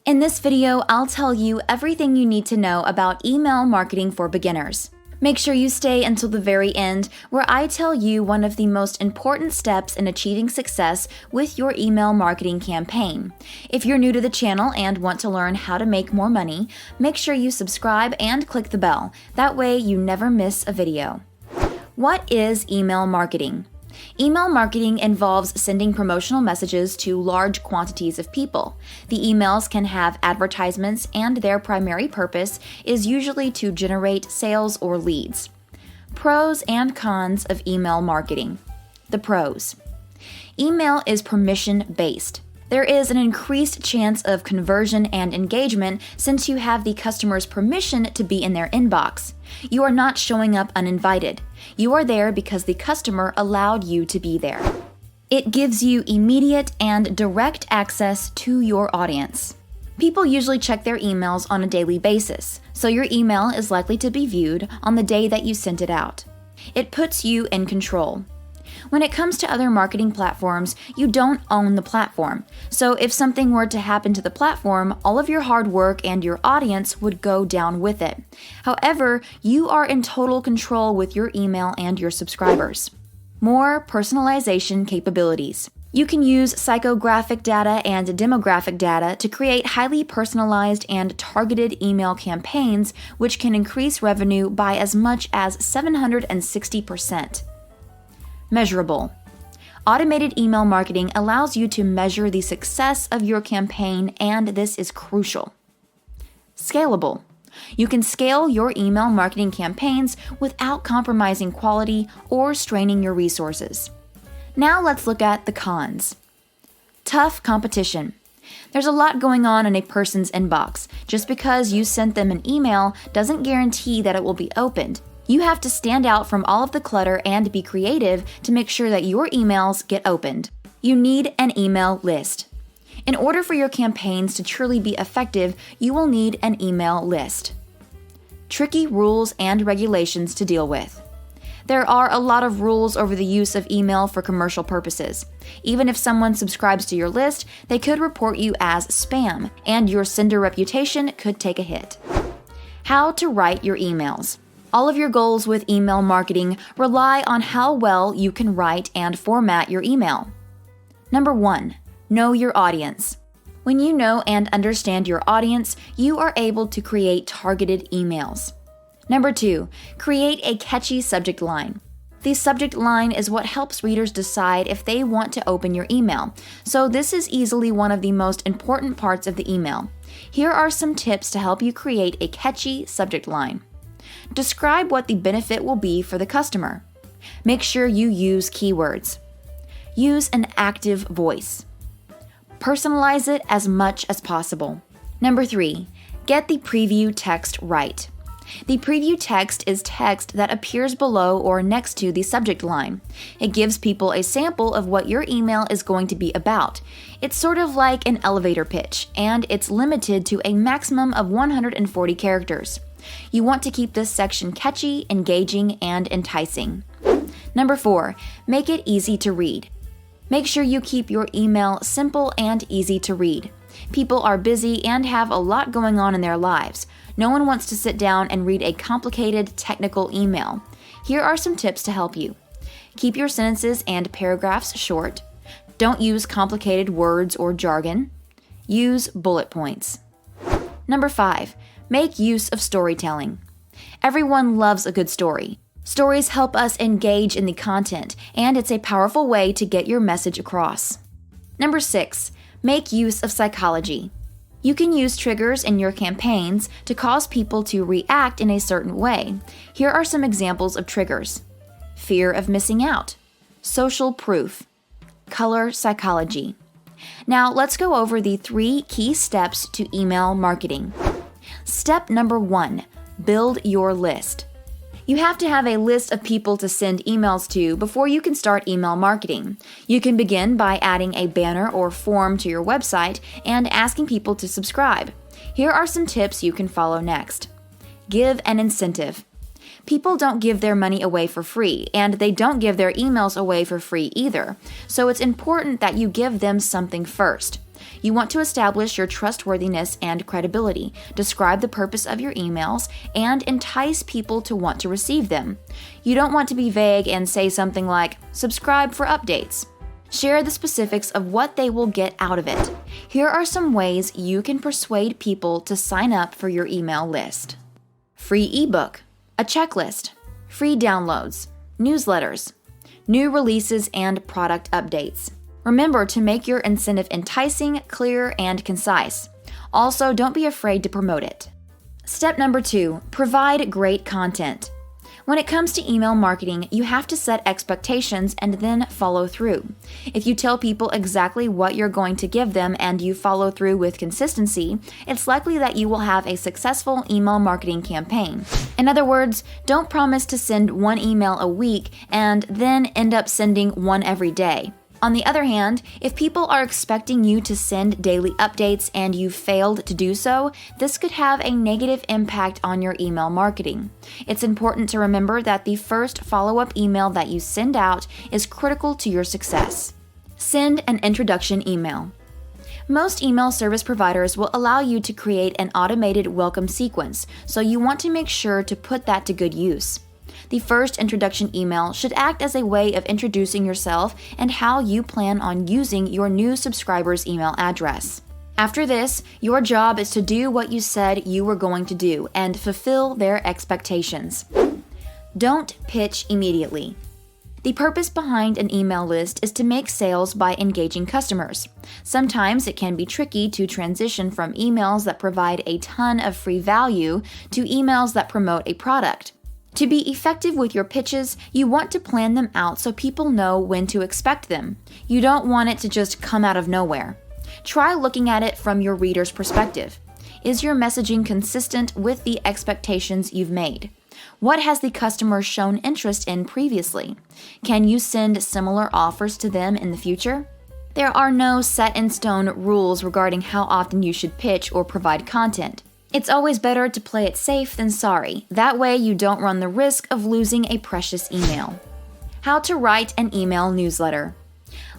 In this video, I'll tell you everything you need to know about email marketing for beginners. Make sure you stay until the very end, where I tell you one of the most important steps in achieving success with your email marketing campaign. If you're new to the channel and want to learn how to make more money, make sure you subscribe and click the bell. That way you never miss a video. What is email marketing? Email marketing involves sending promotional messages to large quantities of people. The emails can have advertisements, and their primary purpose is usually to generate sales or leads. Pros and cons of email marketing. The pros. Email is permission-based. There is an increased chance of conversion and engagement since you have the customer's permission to be in their inbox. You are not showing up uninvited. You are there because the customer allowed you to be there. It gives you immediate and direct access to your audience. People usually check their emails on a daily basis, so your email is likely to be viewed on the day that you sent it out. It puts you in control. When it comes to other marketing platforms, you don't own the platform. So if something were to happen to the platform, all of your hard work and your audience would go down with it. However, you are in total control with your email and your subscribers. More personalization capabilities. You can use psychographic data and demographic data to create highly personalized and targeted email campaigns, which can increase revenue by as much as 760%. Measurable. Automated email marketing allows you to measure the success of your campaign, and this is crucial. Scalable. You can scale your email marketing campaigns without compromising quality or straining your resources. Now let's look at the cons. Tough competition. There's a lot going on in a person's inbox. Just because you sent them an email doesn't guarantee that it will be opened. You have to stand out from all of the clutter and be creative to make sure that your emails get opened. You need an email list. In order for your campaigns to truly be effective, you will need an email list. Tricky rules and regulations to deal with. There are a lot of rules over the use of email for commercial purposes. Even if someone subscribes to your list, they could report you as spam, and your sender reputation could take a hit. How to write your emails. All of your goals with email marketing rely on how well you can write and format your email. Number 1, know your audience. When you know and understand your audience, you are able to create targeted emails. Number 2, create a catchy subject line. The subject line is what helps readers decide if they want to open your email, so this is easily one of the most important parts of the email. Here are some tips to help you create a catchy subject line. Describe what the benefit will be for the customer. Make sure you use keywords. Use an active voice. Personalize it as much as possible. Number 3, get the preview text right. The preview text is text that appears below or next to the subject line. It gives people a sample of what your email is going to be about. It's sort of like an elevator pitch, and it's limited to a maximum of 140 characters. You want to keep this section catchy, engaging, and enticing. Number 4, make it easy to read. Make sure you keep your email simple and easy to read. People are busy and have a lot going on in their lives. No one wants to sit down and read a complicated, technical email. Here are some tips to help you. Keep your sentences and paragraphs short. Don't use complicated words or jargon. Use bullet points. Number 5, make use of storytelling. Everyone loves a good story. Stories help us engage in the content, and it's a powerful way to get your message across. Number 6, make use of psychology. You can use triggers in your campaigns to cause people to react in a certain way. Here are some examples of triggers. Fear of missing out. Social proof. Color psychology. Now let's go over the 3 key steps to email marketing. Step number 1, build your list. You have to have a list of people to send emails to before you can start email marketing. You can begin by adding a banner or form to your website and asking people to subscribe. Here are some tips you can follow next. Give an incentive. People don't give their money away for free, and they don't give their emails away for free either. So it's important that you give them something first. You want to establish your trustworthiness and credibility, describe the purpose of your emails, and entice people to want to receive them. You don't want to be vague and say something like, "Subscribe for updates." Share the specifics of what they will get out of it. Here are some ways you can persuade people to sign up for your email list. Free ebook, a checklist, free downloads, newsletters, new releases and product updates. Remember to make your incentive enticing, clear, and concise. Also, don't be afraid to promote it. Step number 2, provide great content. When it comes to email marketing, you have to set expectations and then follow through. If you tell people exactly what you're going to give them and you follow through with consistency, it's likely that you will have a successful email marketing campaign. In other words, don't promise to send one email a week and then end up sending one every day. On the other hand, if people are expecting you to send daily updates and you failed to do so, this could have a negative impact on your email marketing. It's important to remember that the first follow-up email that you send out is critical to your success. Send an introduction email. Most email service providers will allow you to create an automated welcome sequence, so you want to make sure to put that to good use. The first introduction email should act as a way of introducing yourself and how you plan on using your new subscriber's email address. After this, your job is to do what you said you were going to do and fulfill their expectations. Don't pitch immediately. The purpose behind an email list is to make sales by engaging customers. Sometimes it can be tricky to transition from emails that provide a ton of free value to emails that promote a product. To be effective with your pitches, you want to plan them out so people know when to expect them. You don't want it to just come out of nowhere. Try looking at it from your reader's perspective. Is your messaging consistent with the expectations you've made? What has the customer shown interest in previously? Can you send similar offers to them in the future? There are no set-in-stone rules regarding how often you should pitch or provide content. It's always better to play it safe than sorry. That way you don't run the risk of losing a precious email. How to write an email newsletter.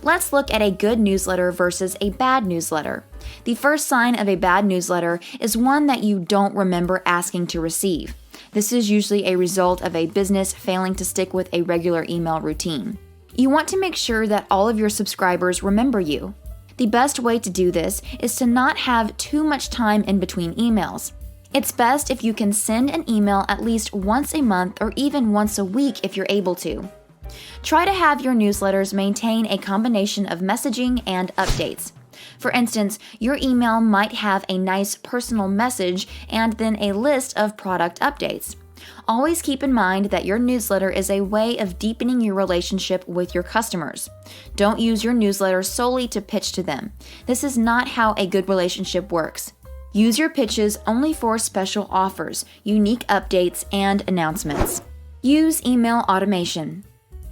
Let's look at a good newsletter versus a bad newsletter. The first sign of a bad newsletter is one that you don't remember asking to receive. This is usually a result of a business failing to stick with a regular email routine. You want to make sure that all of your subscribers remember you. The best way to do this is to not have too much time in between emails. It's best if you can send an email at least once a month or even once a week if you're able to. Try to have your newsletters maintain a combination of messaging and updates. For instance, your email might have a nice personal message and then a list of product updates. Always keep in mind that your newsletter is a way of deepening your relationship with your customers. Don't use your newsletter solely to pitch to them. This is not how a good relationship works. Use your pitches only for special offers, unique updates, and announcements. Use email automation.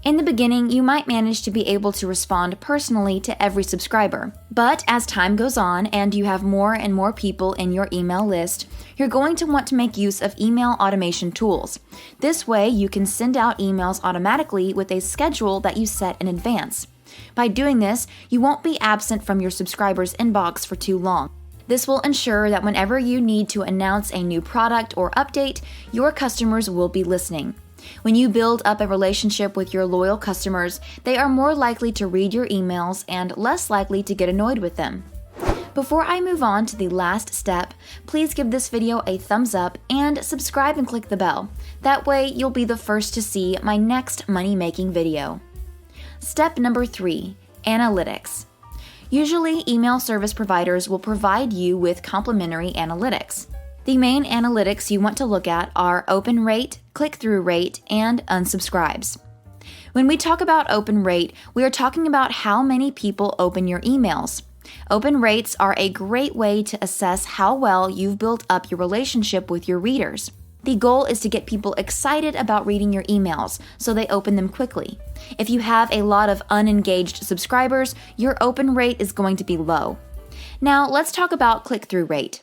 In the beginning, you might manage to be able to respond personally to every subscriber. But as time goes on and you have more and more people in your email list, you're going to want to make use of email automation tools. This way, you can send out emails automatically with a schedule that you set in advance. By doing this, you won't be absent from your subscribers' inbox for too long. This will ensure that whenever you need to announce a new product or update, your customers will be listening. When you build up a relationship with your loyal customers, they are more likely to read your emails and less likely to get annoyed with them. Before I move on to the last step, please give this video a thumbs up and subscribe and click the bell. That way you'll be the first to see my next money-making video. Step number 3, analytics. Usually, email service providers will provide you with complimentary analytics. The main analytics you want to look at are open rate, click-through rate, and unsubscribes. When we talk about open rate, we are talking about how many people open your emails. Open rates are a great way to assess how well you've built up your relationship with your readers. The goal is to get people excited about reading your emails, so they open them quickly. If you have a lot of unengaged subscribers, your open rate is going to be low. Now, let's talk about click-through rate.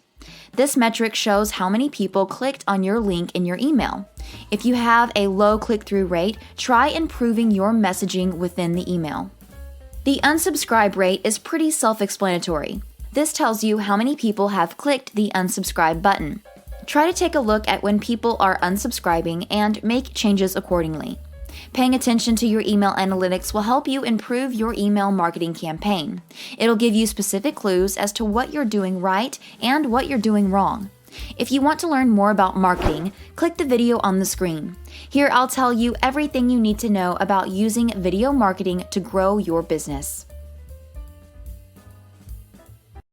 This metric shows how many people clicked on your link in your email. If you have a low click-through rate, try improving your messaging within the email. The unsubscribe rate is pretty self-explanatory. This tells you how many people have clicked the unsubscribe button. Try to take a look at when people are unsubscribing and make changes accordingly. Paying attention to your email analytics will help you improve your email marketing campaign. It'll give you specific clues as to what you're doing right and what you're doing wrong. If you want to learn more about marketing, click the video on the screen. Here I'll tell you everything you need to know about using video marketing to grow your business.